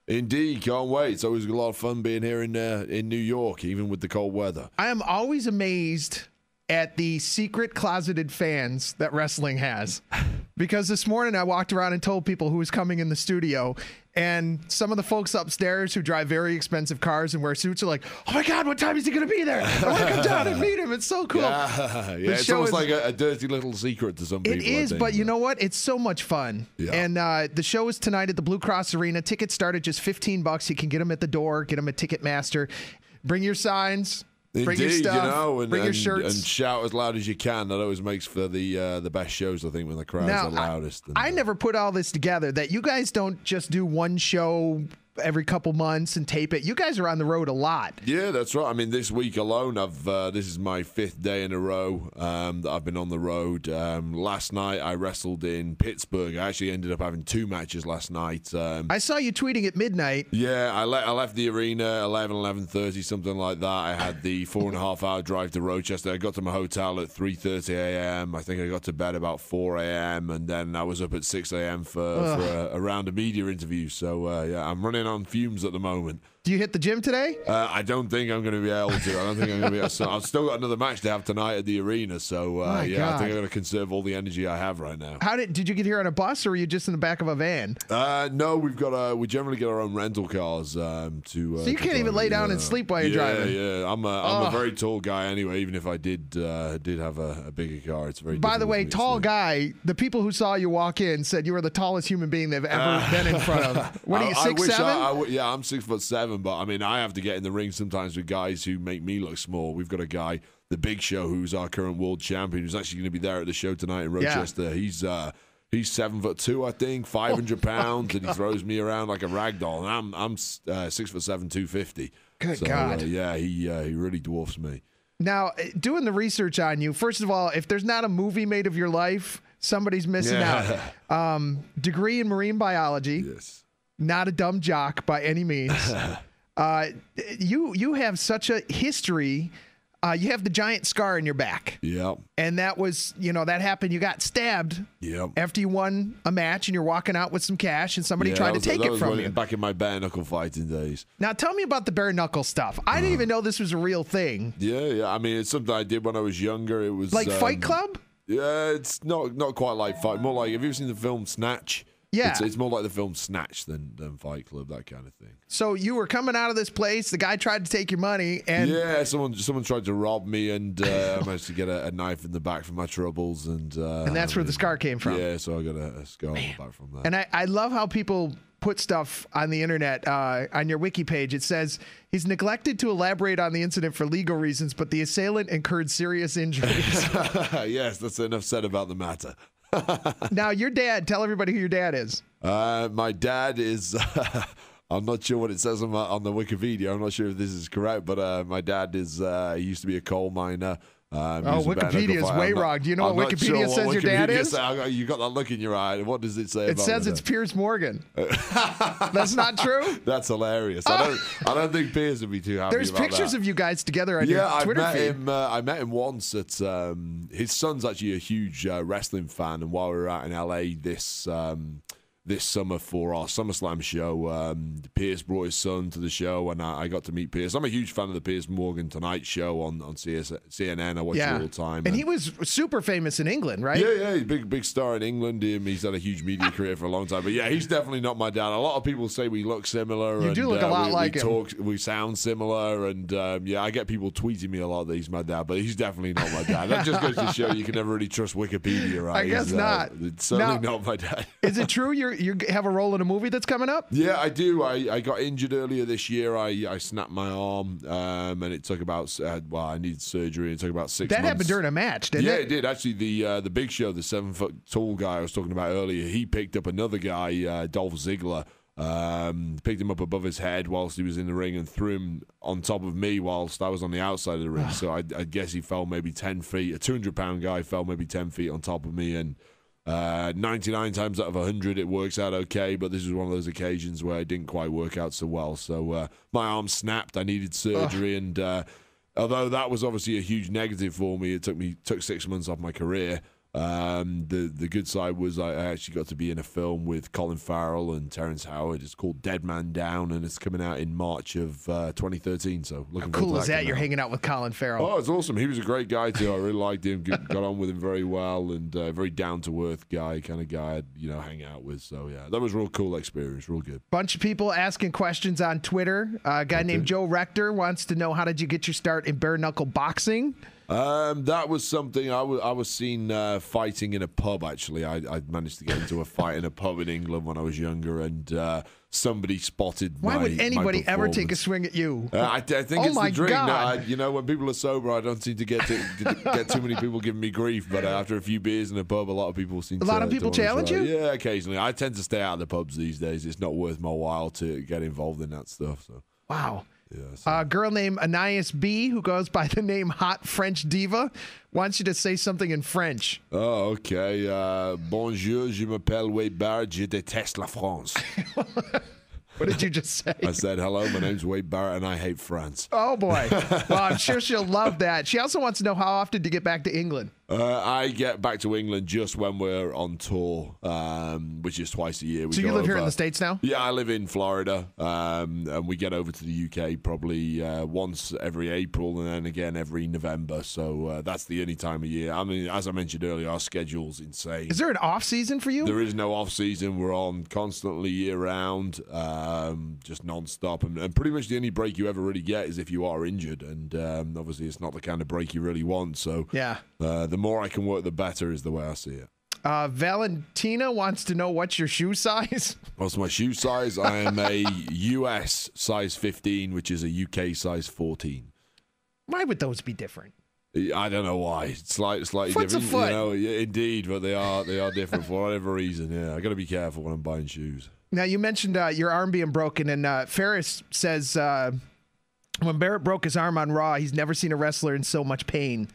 Indeed, can't wait. It's always a lot of fun being here in New York, even with the cold weather. I am always amazed at the secret closeted fans that wrestling has. Because this morning I walked around and told people who was coming in the studio, and some of the folks upstairs who drive very expensive cars and wear suits are like, oh my God, what time is he going to be there? I want to come down and meet him. It's so cool. Yeah, it's almost like a dirty little secret to some people. It is, but you know what? It's so much fun. Yeah. And the show is tonight at the Blue Cross Arena. Tickets start at just $15. You can get them at the door, get them at Ticketmaster. Bring your signs. Bring your Indeed, stuff, and, bring your shirts. and shout as loud as you can. That always makes for the best shows, I think, when the crowd's the loudest. I never put all this together, that you guys don't just do one show every couple months and tape it. You guys are on the road a lot. Yeah, that's right. I mean, this week alone, this is my 5th day in a row that I've been on the road. Last night, I wrestled in Pittsburgh. I actually ended up having 2 matches last night. I saw you tweeting at midnight. Yeah, I left the arena 11:30, something like that. I had the 4.5-hour drive to Rochester. I got to my hotel at 3:30 a.m. I think I got to bed about 4 a.m. and then I was up at 6 a.m. for a round of media interviews. So yeah, I'm running on fumes at the moment. Do you hit the gym today? I don't think I'm going to be able to. I don't think I'm going to be able to. I've still got another match to have tonight at the arena, so yeah, I think I'm going to conserve all the energy I have right now. How did you get here on a bus, or were you just in the back of a van? No, we generally get our own rental cars so you can't even lay down and sleep while you're driving. Yeah, I'm a very tall guy anyway. Even if I did have a bigger car, it's very. By the way, tall guy. The people who saw you walk in said you were the tallest human being they've ever been in front of. What are you, 6'7"? Yeah, I'm 6'7", but I mean, I have to get in the ring sometimes with guys who make me look small. We've got a guy, the Big Show, who's our current world champion, who's actually going to be there at the show tonight in Rochester. Yeah. He's 7'2", I think, 500 pounds, and he throws me around like a rag doll. And I'm 6'7", 250. Good God. Yeah, he really dwarfs me. Now, doing the research on you, first of all, if there's not a movie made of your life, somebody's missing out. Degree in marine biology. Yes. Not a dumb jock by any means. You have such a history. You have the giant scar in your back. Yep. And that was, that happened. You got stabbed. Yep. After you won a match and you're walking out with some cash and somebody tried to take it from you. Back in my bare knuckle fighting days. Now tell me about the bare knuckle stuff. I didn't even know this was a real thing. Yeah. I mean, it's something I did when I was younger. It was like Fight Club? Yeah, it's not quite like Fight. More like, have you ever seen the film Snatch? Yeah. It's more like the film Snatch than Fight Club, that kind of thing. So you were coming out of this place, the guy tried to take your money, and... Yeah, someone tried to rob me, and I managed to get a knife in the back for my troubles. And that's where the scar came from. Yeah, so I got a scar on the back from that. And I love how people put stuff on the internet, on your wiki page. It says, he's neglected to elaborate on the incident for legal reasons, but the assailant incurred serious injuries. Yes, that's enough said about the matter. Now, your dad, tell everybody who your dad is. My dad is, I'm not sure what it says on the Wikipedia. I'm not sure if this is correct, but my dad is, he used to be a coal miner. Wikipedia is way wrong. Do you know what Wikipedia says your dad is? You got that look in your eye. What does it say? It says it's Piers Morgan. That's not true? That's hilarious. I don't think Piers would be too happy There's about pictures that. of you guys together on your Twitter feed. I met him once at his son's actually a huge wrestling fan, and while we were out in LA this summer for our SummerSlam show, Pierce brought his son to the show, and I got to meet Pierce. I'm a huge fan of the Piers Morgan Tonight Show on CNN. I watch it all the time. And he was super famous in England, right? Yeah, big star in England. He's had a huge media career for a long time. But yeah, he's definitely not my dad. A lot of people say we look similar. You do look a lot like him. We sound similar, and yeah, I get people tweeting me a lot that he's my dad, but he's definitely not my dad. That just goes to show you can never really trust Wikipedia, right? I guess not. It's certainly not my dad. Is it true you have a role in a movie that's coming up? Yeah, I do. I got injured earlier this year. I snapped my arm, and it took about I needed surgery. It took about 6 months. That happened during a match, didn't it? Yeah, it did. Actually, the Big Show, the 7-foot tall guy I was talking about earlier, he picked up another guy, Dolph Ziggler, picked him up above his head whilst he was in the ring and threw him on top of me whilst I was on the outside of the ring. So I guess he fell maybe 10 feet. A 200-pound guy fell maybe 10 feet on top of me, and 99 times out of 100 it works out okay, but this was one of those occasions where it didn't quite work out so well. So my arm snapped. I needed surgery, and although that was obviously a huge negative for me, it took 6 months off my career. The good side was I actually got to be in a film with Colin Farrell and Terrence Howard. It's called Dead Man Down, and it's coming out in March of 2013. So looking forward to that. How cool is that? You're hanging out with Colin Farrell. Oh, it's awesome. He was a great guy too. I really liked him. Got on with him very well, and very down to earth guy, kind of guy I'd hang out with. So yeah, that was a real cool experience. Real good. Bunch of people asking questions on Twitter. A guy named Joe Rector wants to know, how did you get your start in bare knuckle boxing? That was something I was seen fighting in a pub. Actually, I managed to get into a fight in a pub in England when I was younger, and somebody spotted. Why would anybody ever take a swing at you? I think it's the drink. God. When people are sober, I don't seem to get too many people giving me grief. But after a few beers in a pub, a lot of people seem. A lot of people challenge you. Yeah, occasionally. I tend to stay out of the pubs these days. It's not worth my while to get involved in that stuff. So. Wow. Yeah, so. A girl named Anais B, who goes by the name Hot French Diva, wants you to say something in French. Oh, okay. Bonjour, je m'appelle Wade Barrett, je déteste la France. What did you just say? I said, hello, my name's Wade Barrett, and I hate France. Oh, boy. Well, I'm sure she'll love that. She also wants to know, how often do you get back to England? I get back to England just when we're on tour, which is twice a year. So you live here in the States now? Yeah, I live in Florida, and we get over to the UK probably once every April and then again every November. So that's the only time of year. I mean, as I mentioned earlier, our schedule's insane. Is there an off season for you? There is no off season. We're on constantly year round, just non-stop. And pretty much the only break you ever really get is if you are injured. And obviously it's not the kind of break you really want. So yeah. The more I can work, the better is the way I see it. Valentina wants to know, what's your shoe size? What's my shoe size? I am a US size 15, which is a UK size 14. Why would those be different? I don't know why. It's slightly Foot's different. A foot. Yeah, indeed, but they are different for whatever reason. Yeah, I got to be careful when I'm buying shoes. Now, you mentioned your arm being broken, and Ferris says when Barrett broke his arm on Raw, he's never seen a wrestler in so much pain.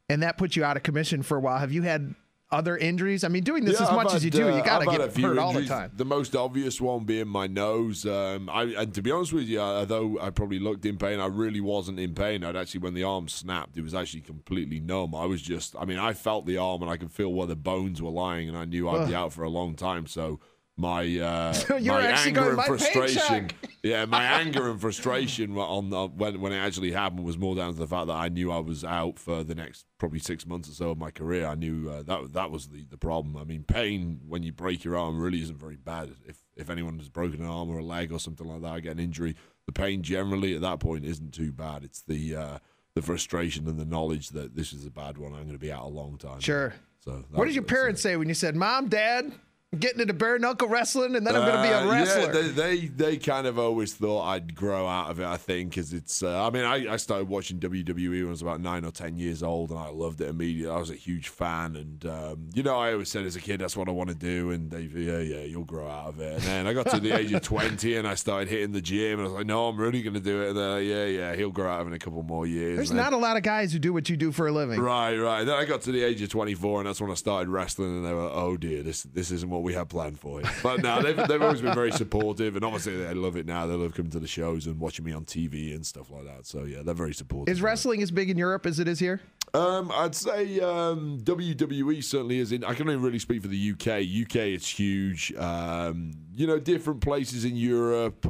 And that put you out of commission for a while. Have you had other injuries? I mean, doing this as much as you do, you got to get hurt all the time. The most obvious one being my nose. And to be honest with you, although I probably looked in pain, I really wasn't in pain. When the arm snapped, it was actually completely numb. I felt the arm and I could feel where the bones were lying, and I knew I'd be out for a long time. So my anger and frustration, my anger and frustration when it actually happened was more down to the fact that I knew I was out for the next probably 6 months or so of my career. I knew that was the problem. I mean, pain when you break your arm really isn't very bad. If anyone has broken an arm or a leg or something like that, I get an injury. The pain generally at that point isn't too bad. It's the frustration and the knowledge that this is a bad one. I'm going to be out a long time. Sure. So what did your parents say when you said, "Mom, Dad, I'm getting into bare knuckle wrestling, and then I'm going to be a wrestler"? Yeah, they kind of always thought I'd grow out of it, I think, because it's. I started watching WWE when I was about 9 or 10 years old, and I loved it immediately. I was a huge fan, and I always said as a kid that's what I want to do, and they, you'll grow out of it. And then I got to the age of 20, and I started hitting the gym, and I was like, no, I'm really going to do it. And they're like, he'll grow out of it in a couple more years. There's not a lot of guys who do what you do for a living. Right. And then I got to the age of 24, and that's when I started wrestling, and they were, oh dear, this isn't what we had planned for you. But no, they've always been very supportive, and obviously they love it now. They love coming to the shows and watching me on TV and stuff like that. So yeah, they're very supportive. Is wrestling as big in Europe as it is here? I'd say WWE certainly is. I can only really speak for the UK. UK, it's huge. Different places in Europe.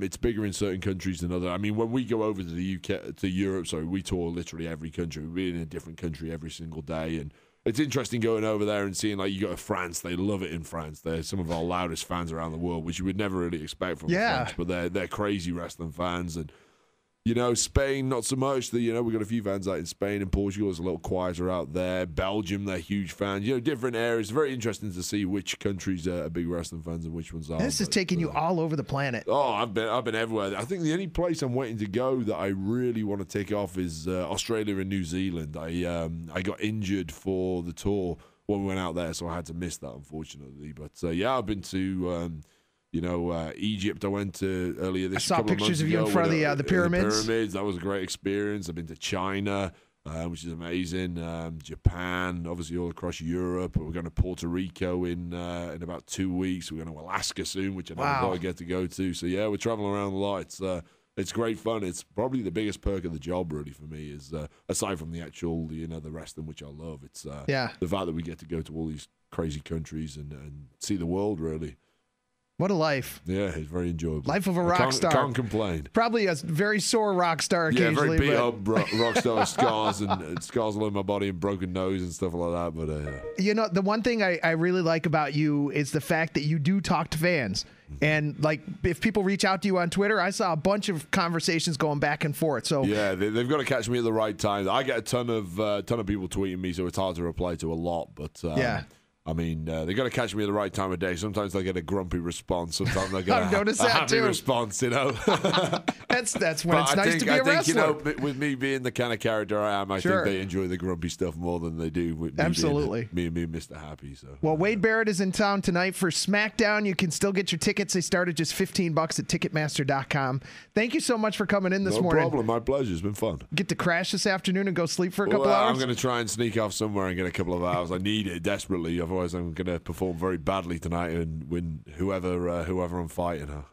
It's bigger in certain countries than other. I mean, when we go over to the UK, to Europe, we tour literally every country. We're in a different country every single day, and it's interesting going over there and seeing, like, you go to France. They love it in France. They're some of our loudest fans around the world, which you would never really expect from the French. But they're crazy wrestling fans. And, Spain, not so much. We've got a few fans out in Spain and Portugal. It's a little quieter out there. Belgium, they're huge fans. Different areas. Very interesting to see which countries are big wrestling fans and which ones aren't. This is taking you all over the planet. Oh, I've been everywhere. I think the only place I'm waiting to go that I really want to take off is Australia and New Zealand. I got injured for the tour when we went out there, so I had to miss that, unfortunately. But I've been to Egypt. I went to earlier this. I saw pictures of you in front of the pyramids. The pyramids. That was a great experience. I've been to China, which is amazing. Japan, obviously all across Europe. We're going to Puerto Rico in about 2 weeks. We're going to Alaska soon, which I never thought I'd get to go to. So yeah, we're traveling around a lot. It's it's great fun. It's probably the biggest perk of the job, really, for me, is aside from the actual, the wrestling, which I love. It's the fact that we get to go to all these crazy countries and see the world, really. What a life. Yeah, it's very enjoyable. Life of a rock star. Can't complain. Probably a very sore rock star occasionally. Yeah, very beat up rock star with scars and scars all over my body and broken nose and stuff like that. But the one thing I really like about you is the fact that you do talk to fans. And like, if people reach out to you on Twitter, I saw a bunch of conversations going back and forth. So yeah, they've got to catch me at the right time. I get a ton of people tweeting me, so it's hard to reply to a lot. But yeah. I mean, they got to catch me at the right time of day. Sometimes they get a grumpy response. Sometimes they get a happy response, That's when it's nice to be a wrestler. With me being the kind of character I am, I think they enjoy the grumpy stuff more than they do with me being Mr. Happy. So. Well, Wade Barrett is in town tonight for SmackDown. You can still get your tickets. They start at just $15 at Ticketmaster.com. Thank you so much for coming in this morning. No problem. My pleasure. It's been fun. Get to crash this afternoon and go sleep for a couple hours? I'm going to try and sneak off somewhere and get a couple of hours. I need it desperately. Otherwise, I'm going to perform very badly tonight and win whoever I'm fighting.